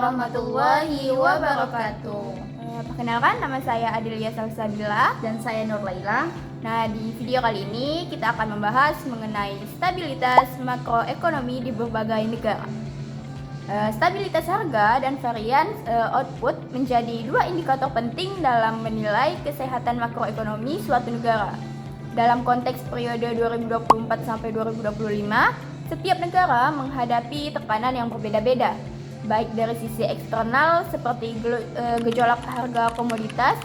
warahmatullahi wabarakatuh. Perkenalkan, nama saya Adilia Salsabila. Dan saya Nur Laila. Nah, di video kali ini kita akan membahas mengenai stabilitas makroekonomi di berbagai negara. Stabilitas harga dan varian output menjadi dua indikator penting dalam menilai kesehatan makroekonomi suatu negara. Dalam konteks periode 2024 sampai 2025, setiap negara menghadapi tekanan yang berbeda-beda, baik dari sisi eksternal seperti gejolak harga komoditas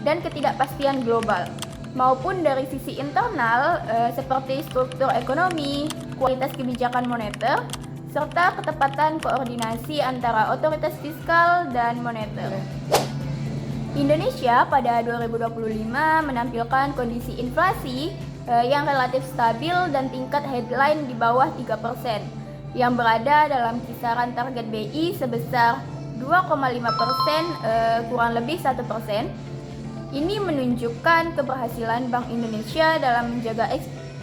dan ketidakpastian global, maupun dari sisi internal seperti struktur ekonomi, kualitas kebijakan moneter, serta ketepatan koordinasi antara otoritas fiskal dan moneter. Indonesia pada 2025 menampilkan kondisi inflasi yang relatif stabil dan tingkat headline di bawah 3%, yang berada dalam kisaran target BI sebesar 2,5%, kurang lebih 1%. Ini menunjukkan keberhasilan Bank Indonesia dalam menjaga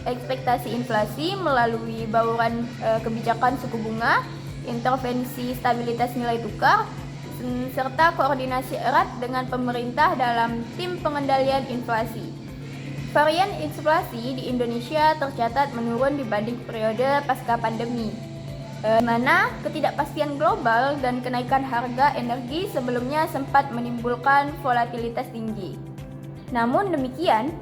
ekspektasi inflasi melalui bauran kebijakan suku bunga, intervensi stabilitas nilai tukar, serta koordinasi erat dengan pemerintah dalam tim pengendalian inflasi. Varian inflasi di Indonesia tercatat menurun dibanding periode pasca pandemi, di mana ketidakpastian global dan kenaikan harga energi sebelumnya sempat menimbulkan volatilitas tinggi. Namun demikian,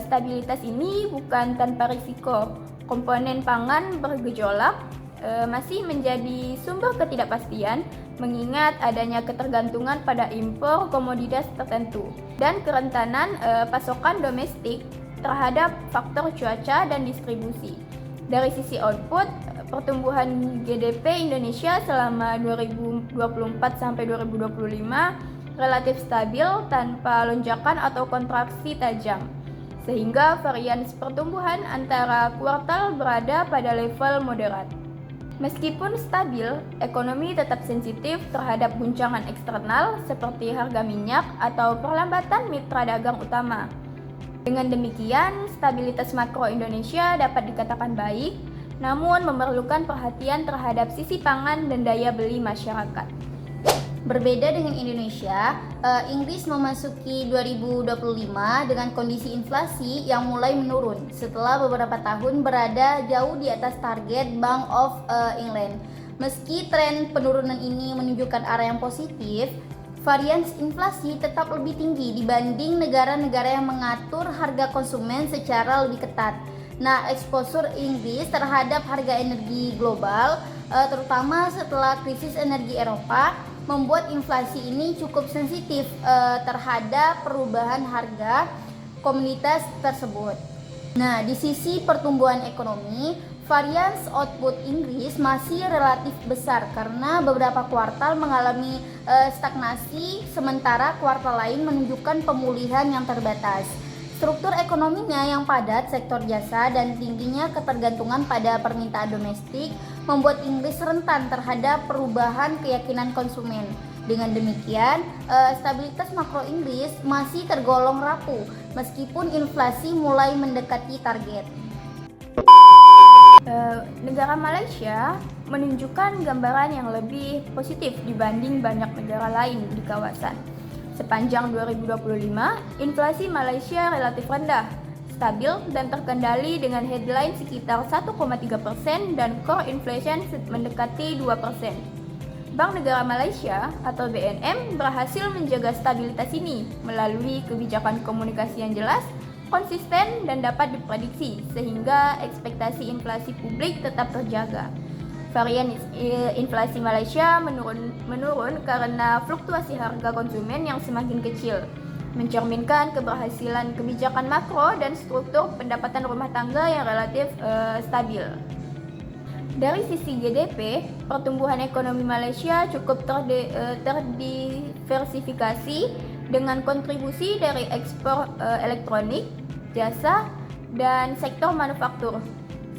stabilitas ini bukan tanpa risiko. Komponen pangan bergejolak masih menjadi sumber ketidakpastian, mengingat adanya ketergantungan pada impor komoditas tertentu dan kerentanan pasokan domestik terhadap faktor cuaca dan distribusi. Dari sisi output, pertumbuhan GDP Indonesia selama 2024 sampai 2025 relatif stabil tanpa lonjakan atau kontraksi tajam, sehingga varian pertumbuhan antara kuartal berada pada level moderat. Meskipun stabil, ekonomi tetap sensitif terhadap guncangan eksternal seperti harga minyak atau perlambatan mitra dagang utama. Dengan demikian, stabilitas makro Indonesia dapat dikatakan baik, namun memerlukan perhatian terhadap sisi pangan dan daya beli masyarakat. Berbeda dengan Indonesia, Inggris memasuki 2025 dengan kondisi inflasi yang mulai menurun setelah beberapa tahun berada jauh di atas target Bank of England. Meski tren penurunan ini menunjukkan arah yang positif, varian inflasi tetap lebih tinggi dibanding negara-negara yang mengatur harga konsumen secara lebih ketat. Nah, eksposur Inggris terhadap harga energi global, terutama setelah krisis energi Eropa, membuat inflasi ini cukup sensitif terhadap perubahan harga komoditas tersebut. Nah, di sisi pertumbuhan ekonomi, varian output Inggris masih relatif besar karena beberapa kuartal mengalami stagnasi, sementara kuartal lain menunjukkan pemulihan yang terbatas. Struktur ekonominya yang padat, sektor jasa, dan tingginya ketergantungan pada permintaan domestik membuat Inggris rentan terhadap perubahan keyakinan konsumen. Dengan demikian, stabilitas makro Inggris masih tergolong rapuh meskipun inflasi mulai mendekati target. Negara Malaysia menunjukkan gambaran yang lebih positif dibanding banyak negara lain di kawasan. Sepanjang 2025, inflasi Malaysia relatif rendah, stabil dan terkendali dengan headline sekitar 1,3% dan core inflation mendekati 2%. Bank Negara Malaysia atau BNM berhasil menjaga stabilitas ini melalui kebijakan komunikasi yang jelas, konsisten dan dapat diprediksi sehingga ekspektasi inflasi publik tetap terjaga. Varian inflasi Malaysia menurun karena fluktuasi harga konsumen yang semakin kecil, mencerminkan keberhasilan kebijakan makro dan struktur pendapatan rumah tangga yang relatif stabil. Dari sisi GDP, pertumbuhan ekonomi Malaysia cukup terdiversifikasi dengan kontribusi dari ekspor elektronik, jasa, dan sektor manufaktur.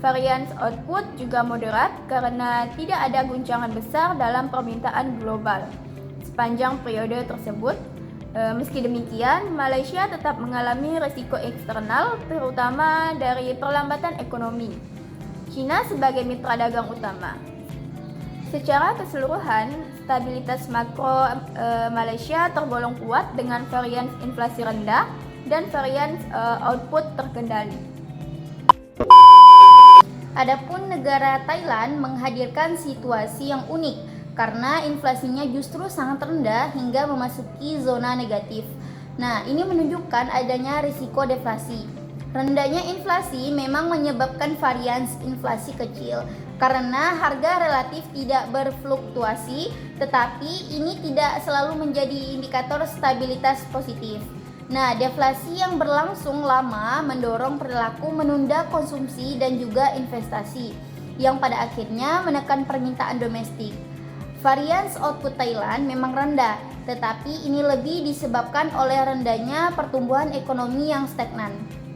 Varian output juga moderat karena tidak ada guncangan besar dalam permintaan global. Sepanjang periode tersebut, meski demikian, Malaysia tetap mengalami risiko eksternal, terutama dari perlambatan ekonomi. China sebagai mitra dagang utama. Secara keseluruhan, stabilitas makro Malaysia tergolong kuat dengan varians inflasi rendah dan varians output terkendali. Adapun negara Thailand menghadirkan situasi yang unik karena inflasinya justru sangat rendah hingga memasuki zona negatif. Nah, ini menunjukkan adanya risiko deflasi. Rendahnya inflasi memang menyebabkan varians inflasi kecil karena harga relatif tidak berfluktuasi, tetapi ini tidak selalu menjadi indikator stabilitas positif. Nah, deflasi yang berlangsung lama mendorong perilaku menunda konsumsi dan juga investasi, yang pada akhirnya menekan permintaan domestik. Varians output Thailand memang rendah, tetapi ini lebih disebabkan oleh rendahnya pertumbuhan ekonomi yang stagnan.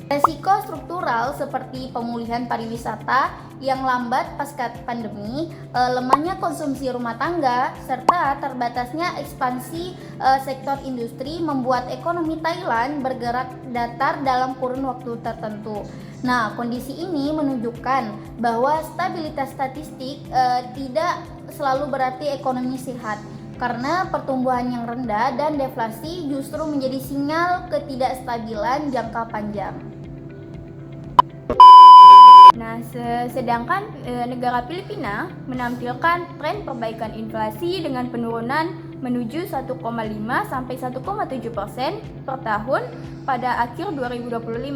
Resiko struktural seperti pemulihan pariwisata yang lambat pasca pandemi, lemahnya konsumsi rumah tangga, serta terbatasnya ekspansi sektor industri membuat ekonomi Thailand bergerak datar dalam kurun waktu tertentu. Nah, kondisi ini menunjukkan bahwa stabilitas statistik tidak selalu berarti ekonomi sehat, karena pertumbuhan yang rendah dan deflasi justru menjadi sinyal ketidakstabilan jangka panjang. Nah, sedangkan negara Filipina menampilkan tren perbaikan inflasi dengan penurunan menuju 1,5 sampai 1,7% per tahun pada akhir 2025.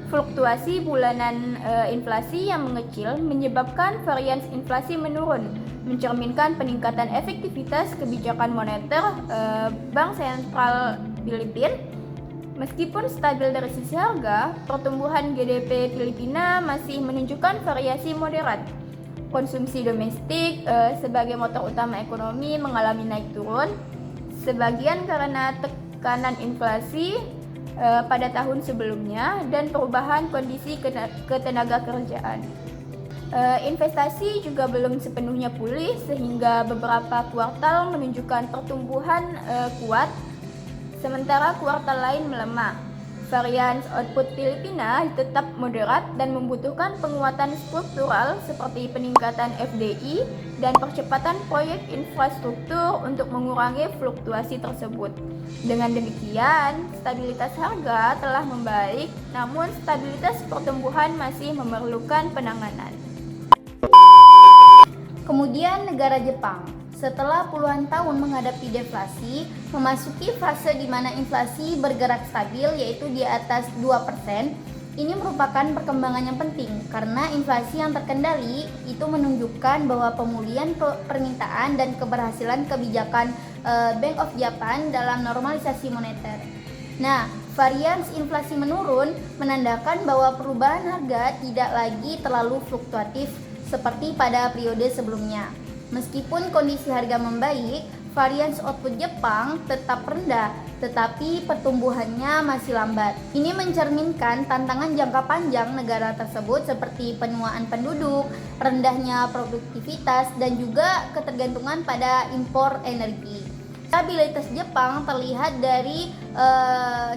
Fluktuasi bulanan inflasi yang mengecil menyebabkan varians inflasi menurun, mencerminkan peningkatan efektivitas kebijakan moneter Bank Sentral Filipina. Meskipun stabil dari sisi harga, pertumbuhan GDP Filipina masih menunjukkan variasi moderat. Konsumsi domestik sebagai motor utama ekonomi mengalami naik turun, sebagian karena tekanan inflasi pada tahun sebelumnya dan perubahan kondisi ketenaga kerjaan. Investasi juga belum sepenuhnya pulih sehingga beberapa kuartal menunjukkan pertumbuhan kuat, sementara kuartal lain melemah. Varians output Filipina tetap moderat dan membutuhkan penguatan struktural seperti peningkatan FDI dan percepatan proyek infrastruktur untuk mengurangi fluktuasi tersebut. Dengan demikian, stabilitas harga telah membaik, namun stabilitas pertumbuhan masih memerlukan penanganan. Kemudian negara Jepang, setelah puluhan tahun menghadapi deflasi, memasuki fase di mana inflasi bergerak stabil yaitu di atas 2%. Ini merupakan perkembangan yang penting karena inflasi yang terkendali itu menunjukkan bahwa pemulihan permintaan dan keberhasilan kebijakan Bank of Japan dalam normalisasi moneter. Nah, varians inflasi menurun menandakan bahwa perubahan harga tidak lagi terlalu fluktuatif seperti pada periode sebelumnya. Meskipun kondisi harga membaik, varians output Jepang tetap rendah, tetapi pertumbuhannya masih lambat. Ini mencerminkan tantangan jangka panjang negara tersebut seperti penuaan penduduk, rendahnya produktivitas, dan juga ketergantungan pada impor energi. Stabilitas Jepang terlihat dari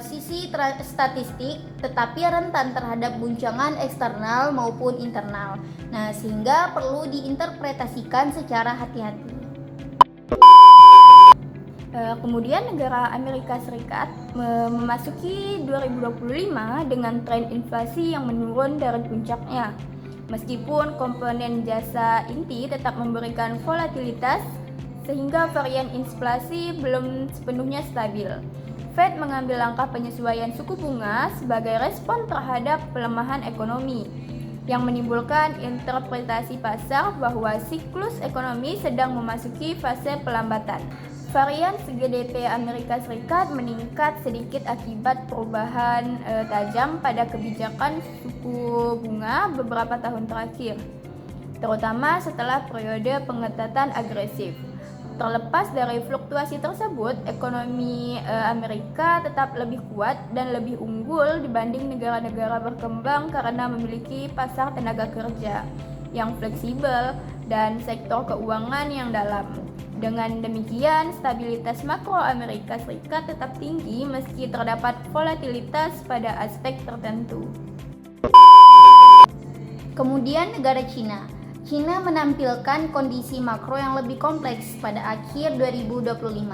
sisi statistik, tetapi rentan terhadap guncangan eksternal maupun internal. Nah, sehingga perlu diinterpretasikan secara hati-hati. Kemudian negara Amerika Serikat memasuki 2025 dengan tren inflasi yang menurun dari puncaknya. Meskipun komponen jasa inti tetap memberikan volatilitas, sehingga varian inflasi belum sepenuhnya stabil. Fed mengambil langkah penyesuaian suku bunga sebagai respon terhadap pelemahan ekonomi, yang menimbulkan interpretasi pasar bahwa siklus ekonomi sedang memasuki fase pelambatan. Varians GDP Amerika Serikat meningkat sedikit akibat perubahan tajam pada kebijakan suku bunga beberapa tahun terakhir, terutama setelah periode pengetatan agresif. Terlepas dari fluktuasi tersebut, ekonomi Amerika tetap lebih kuat dan lebih unggul dibanding negara-negara berkembang karena memiliki pasar tenaga kerja yang fleksibel dan sektor keuangan yang dalam. Dengan demikian, stabilitas makro Amerika Serikat tetap tinggi meski terdapat volatilitas pada aspek tertentu. Kemudian negara Cina. China menampilkan kondisi makro yang lebih kompleks pada akhir 2025.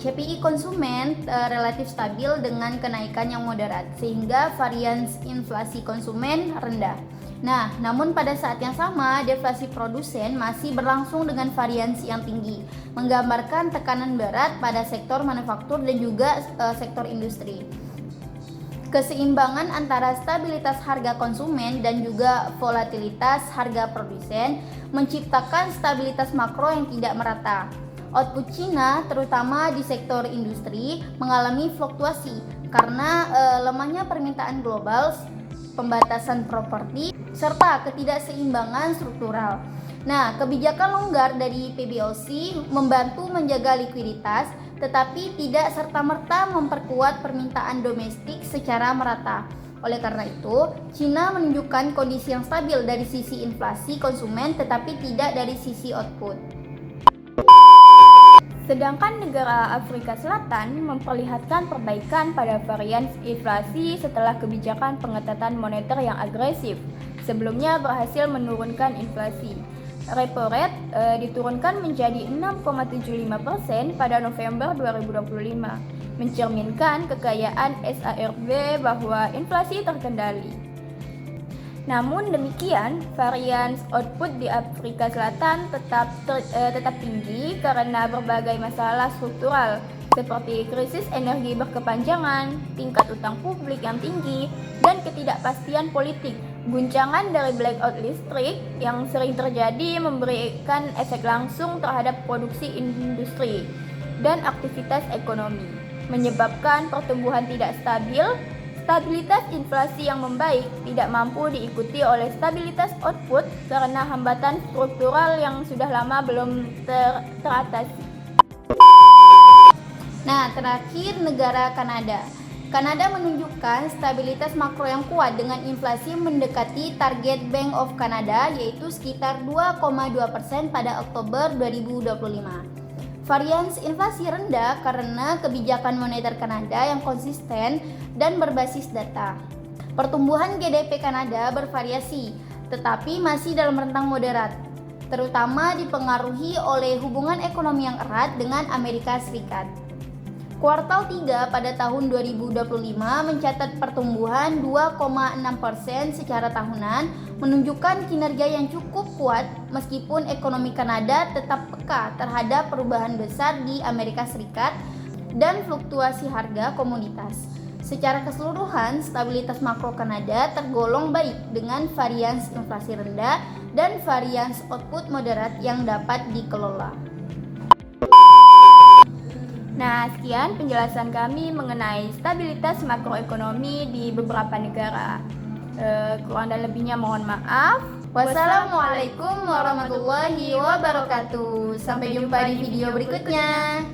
CPI konsumen relatif stabil dengan kenaikan yang moderat, sehingga varians inflasi konsumen rendah. Nah, namun pada saat yang sama, deflasi produsen masih berlangsung dengan variansi yang tinggi, menggambarkan tekanan berat pada sektor manufaktur dan juga sektor industri. Keseimbangan antara stabilitas harga konsumen dan juga volatilitas harga produsen menciptakan stabilitas makro yang tidak merata. Output Cina, terutama di sektor industri, mengalami fluktuasi karena lemahnya permintaan global, pembatasan properti, serta ketidakseimbangan struktural. Nah, kebijakan longgar dari PBOC membantu menjaga likuiditas, tetapi tidak serta-merta memperkuat permintaan domestik secara merata. Oleh karena itu, China menunjukkan kondisi yang stabil dari sisi inflasi konsumen, tetapi tidak dari sisi output. Sedangkan negara Afrika Selatan memperlihatkan perbaikan pada varians inflasi setelah kebijakan pengetatan moneter yang agresif. Sebelumnya berhasil menurunkan inflasi. Repo rate diturunkan menjadi 6,75% pada November 2025, mencerminkan kekayaan SARB bahwa inflasi terkendali. Namun demikian, varians output di Afrika Selatan tetap tinggi karena berbagai masalah struktural seperti krisis energi berkepanjangan, tingkat utang publik yang tinggi, dan ketidakpastian politik. Guncangan dari blackout listrik yang sering terjadi memberikan efek langsung terhadap produksi industri dan aktivitas ekonomi, menyebabkan pertumbuhan tidak stabil. Stabilitas inflasi yang membaik tidak mampu diikuti oleh stabilitas output karena hambatan struktural yang sudah lama belum teratasi. Nah, terakhir negara Kanada. Kanada menunjukkan stabilitas makro yang kuat dengan inflasi mendekati target Bank of Canada, yaitu sekitar 2,2% pada Oktober 2025. Varians inflasi rendah karena kebijakan moneter Kanada yang konsisten dan berbasis data. Pertumbuhan GDP Kanada bervariasi, tetapi masih dalam rentang moderat, terutama dipengaruhi oleh hubungan ekonomi yang erat dengan Amerika Serikat. Kuartal 3 pada tahun 2025 mencatat pertumbuhan 2,6% secara tahunan, menunjukkan kinerja yang cukup kuat meskipun ekonomi Kanada tetap peka terhadap perubahan besar di Amerika Serikat dan fluktuasi harga komoditas. Secara keseluruhan, stabilitas makro Kanada tergolong baik dengan varians inflasi rendah dan varians output moderat yang dapat dikelola. Nah, sekian penjelasan kami mengenai stabilitas makroekonomi di beberapa negara. Kurang dan lebihnya mohon maaf. Wassalamualaikum warahmatullahi wabarakatuh. Sampai jumpa di video berikutnya.